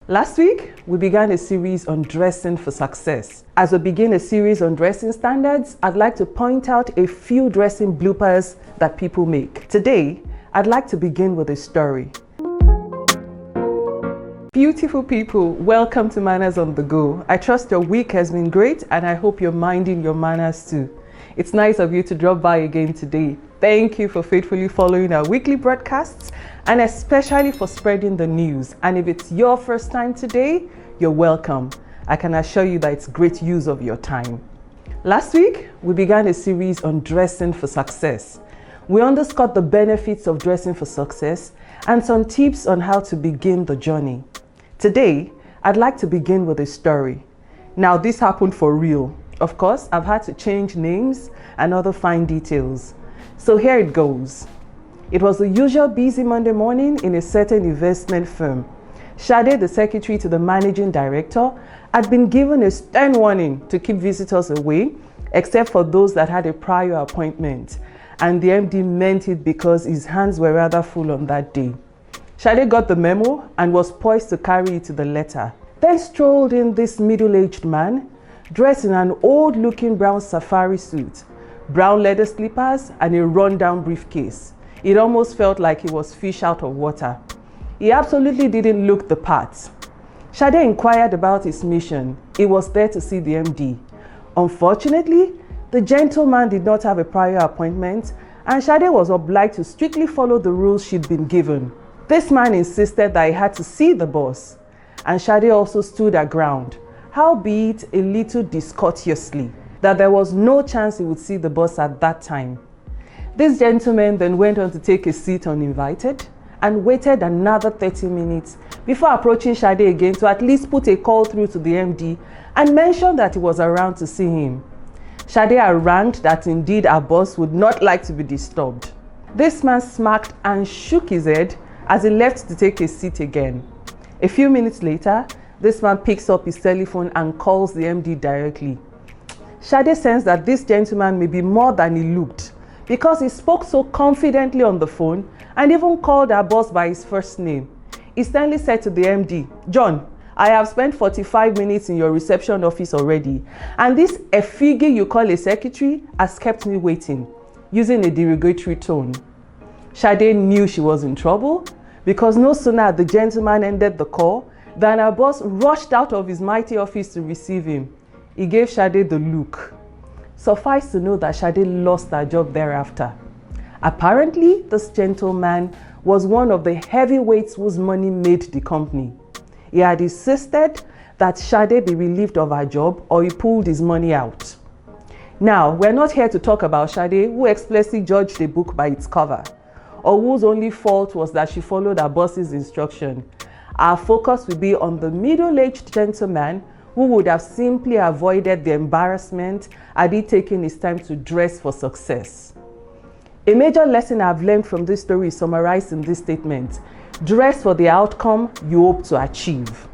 Last week, we began a series on dressing for success. As we begin a series on dressing standards, I'd like to point out a few dressing bloopers that people make. Today, I'd like to begin with a story. Beautiful people, welcome to Manners on the Go. I trust your week has been great and I hope you're minding your manners too. It's nice of you to drop by again today. Thank you for faithfully following our weekly broadcasts and especially for spreading the news. And if it's your first time today, you're welcome. I can assure you that it's great use of your time. Last week, we began a series on dressing for success. We underscored the benefits of dressing for success and some tips on how to begin the journey. Today, I'd like to begin with a story. Now, this happened for real. Of course, I've had to change names and other fine details. So here it goes. It was the usual busy Monday morning in a certain investment firm. Shade, the secretary to the managing director, had been given a stern warning to keep visitors away, except for those that had a prior appointment. And the MD meant it because his hands were rather full on that day. Shade got the memo and was poised to carry it to the letter. Then strolled in this middle-aged man, dressed in an old-looking brown safari suit, brown leather slippers, and a run-down briefcase. It almost felt like he was fish out of water. He absolutely didn't look the part. Shade inquired about his mission. He was there to see the MD. Unfortunately, the gentleman did not have a prior appointment, and Shade was obliged to strictly follow the rules she'd been given. This man insisted that he had to see the boss, and Shade also stood her ground, howbeit a little discourteously, that there was no chance he would see the boss at that time. This gentleman then went on to take a seat uninvited and waited another 30 minutes before approaching Shade again to at least put a call through to the MD and mention that he was around to see him. Shade harangued that indeed our boss would not like to be disturbed. This man smirked and shook his head as he left to take a seat again. A few minutes later, this man picks up his telephone and calls the MD directly. Shade sensed that this gentleman may be more than he looked because he spoke so confidently on the phone and even called our boss by his first name. He sternly said to the MD, "John, I have spent 45 minutes in your reception office already, and this effigy you call a secretary has kept me waiting," using a derogatory tone. Shade knew she was in trouble because no sooner had the gentleman ended the call than our boss rushed out of his mighty office to receive him. He gave Shade the look. Suffice to know that Shade lost her job thereafter. Apparently, this gentleman was one of the heavyweights whose money made the company. He had insisted that Shade be relieved of her job or he pulled his money out. Now, we're not here to talk about Shade, who explicitly judged a book by its cover, or whose only fault was that she followed her boss's instruction. Our focus will be on the middle-aged gentleman who would have simply avoided the embarrassment had he taken his time to dress for success. A major lesson I've learned from this story is summarized in this statement: dress for the outcome you hope to achieve.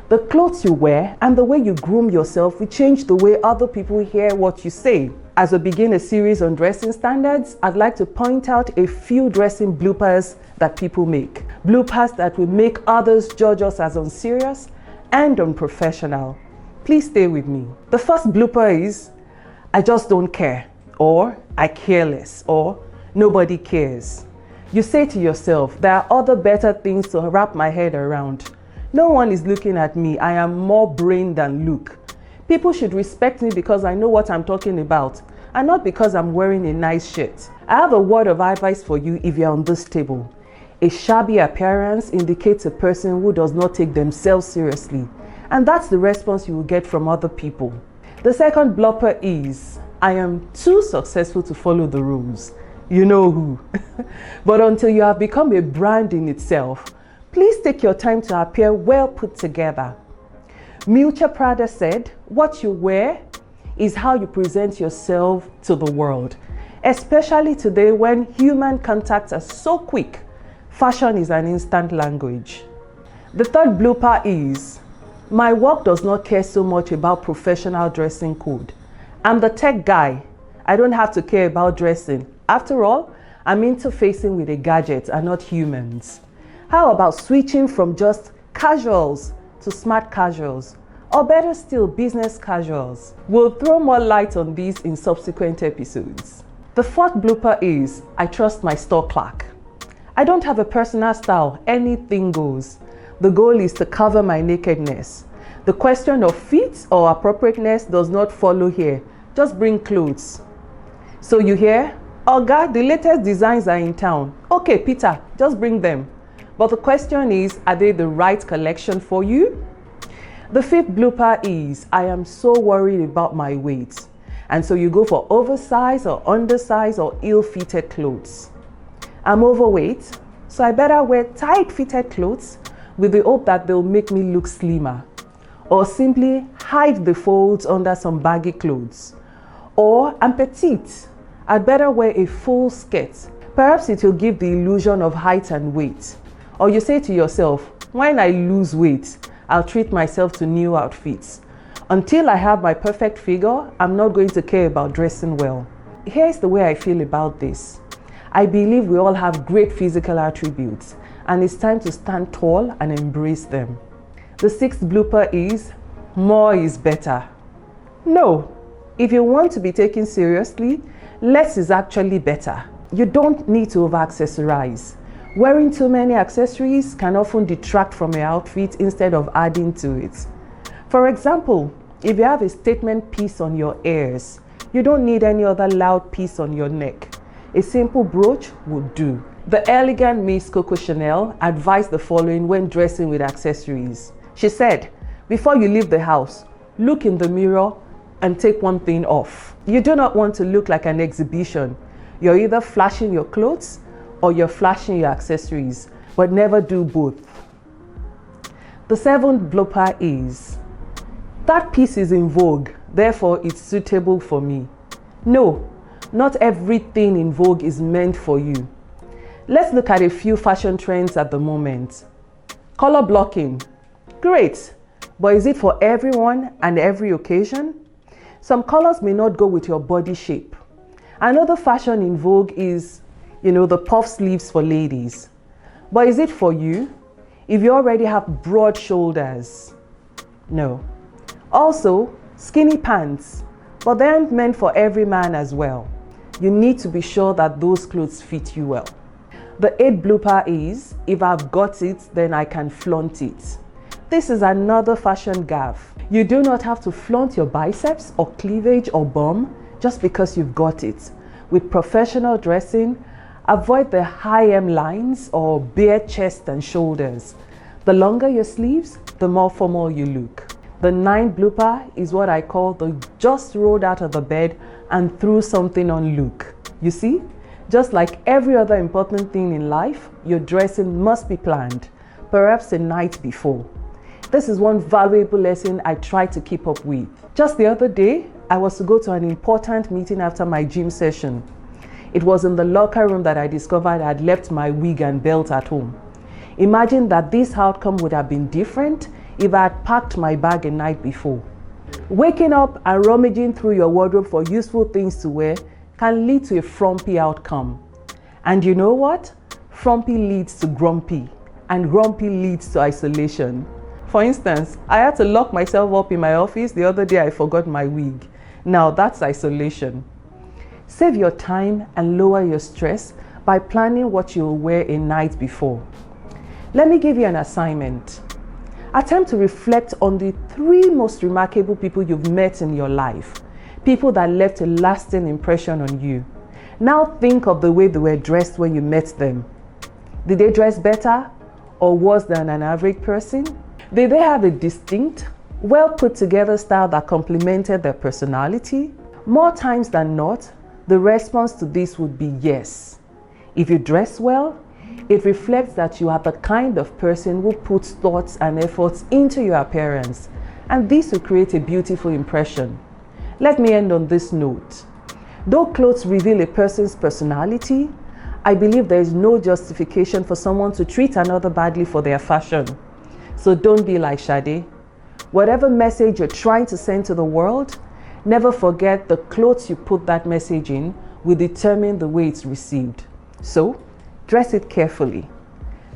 The clothes you wear and the way you groom yourself will change the way other people hear what you say. As we begin a series on dressing standards, I'd like to point out a few dressing bloopers that people make. Bloopers that will make others judge us as unserious and unprofessional. Please stay with me. The first blooper is, "I just don't care," or "I care less," or "nobody cares." You say to yourself, there are other better things to wrap my head around. No one is looking at me. I am more brain than look. People should respect me because I know what I'm talking about and not because I'm wearing a nice shirt. I have a word of advice for you if you're on this table. A shabby appearance indicates a person who does not take themselves seriously, and that's the response you will get from other people. The second blooper is, "I am too successful to follow the rules." You know who. But until you have become a brand in itself, please take your time to appear well put together. Milcha Prada said, "What you wear is how you present yourself to the world." Especially today when human contacts are so quick, fashion is an instant language. The third blooper is, "My work does not care so much about professional dressing code. I'm the tech guy. I don't have to care about dressing. After all, I'm interfacing with a gadget and not humans." How about switching from just casuals to smart casuals, or better still, business casuals? We'll throw more light on these in subsequent episodes. The fourth blooper is, I trust my store clerk. I don't have a personal style, anything goes. The goal is to cover my nakedness. The question of fit or appropriateness does not follow here. Just bring clothes. So you hear, Oga, the latest designs are in town. Okay, Peter, just bring them. But the question is, are they the right collection for you? The fifth blooper is, I am so worried about my weight. And so you go for oversized or undersized or ill-fitted clothes. I'm overweight, so I better wear tight-fitted clothes with the hope that they'll make me look slimmer. Or simply hide the folds under some baggy clothes. Or I'm petite, I'd better wear a full skirt. Perhaps it will give the illusion of height and weight. Or you say to yourself, when I lose weight, I'll treat myself to new outfits. Until I have my perfect figure, I'm not going to care about dressing well. Here's the way I feel about this. I believe we all have great physical attributes, and it's time to stand tall and embrace them. The sixth blooper is, more is better. No, if you want to be taken seriously, less is actually better. You don't need to over-accessorize. Wearing too many accessories can often detract from your outfit instead of adding to it. For example, if you have a statement piece on your ears, you don't need any other loud piece on your neck. A simple brooch would do. The elegant Miss Coco Chanel advised the following when dressing with accessories. She said, before you leave the house, look in the mirror and take one thing off. You do not want to look like an exhibition. You're either flashing your clothes or you're flashing your accessories, but never do both. The seventh blooper is, that piece is in vogue, therefore it's suitable for me. No, not everything in vogue is meant for you. Let's look at a few fashion trends at the moment. Color blocking, great, but is it for everyone and every occasion? Some colors may not go with your body shape. Another fashion in vogue is, the puff sleeves for ladies. But is it for you? If you already have broad shoulders? No. Also, skinny pants, but they aren't meant for every man as well. You need to be sure that those clothes fit you well. The eighth blooper is, if I've got it, then I can flaunt it. This is another fashion gaffe. You do not have to flaunt your biceps or cleavage or bum just because you've got it. With professional dressing, avoid the high hem lines or bare chest and shoulders. The longer your sleeves, the more formal you look. The ninth blooper is what I call the just rolled out of the bed and threw something on look. You see, just like every other important thing in life, your dressing must be planned, perhaps a night before. This is one valuable lesson I try to keep up with. Just the other day, I was to go to an important meeting after my gym session. It was in the locker room that I discovered I had left my wig and belt at home. Imagine that this outcome would have been different if I had packed my bag a night before. Waking up and rummaging through your wardrobe for useful things to wear can lead to a frumpy outcome. And you know what? Frumpy leads to grumpy, and grumpy leads to isolation. For instance, I had to lock myself up in my office the other day. I forgot my wig. Now that's isolation. Save your time and lower your stress by planning what you'll wear a night before. Let me give you an assignment. Attempt to reflect on the 3 most remarkable people you've met in your life. People that left a lasting impression on you. Now think of the way they were dressed when you met them. Did they dress better or worse than an average person? Did they have a distinct, well put together style that complemented their personality? More times than not, the response to this would be yes. If you dress well, it reflects that you are the kind of person who puts thoughts and efforts into your appearance, and this will create a beautiful impression. Let me end on this note. Though clothes reveal a person's personality, I believe there is no justification for someone to treat another badly for their fashion. So don't be like Sade. Whatever message you're trying to send to the world, never forget the clothes you put that message in will determine the way it's received. So, dress it carefully.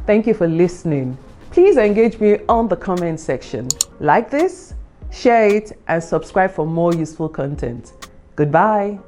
Thank you for listening. Please engage me on the comment section. Like this, share it, and subscribe for more useful content. Goodbye.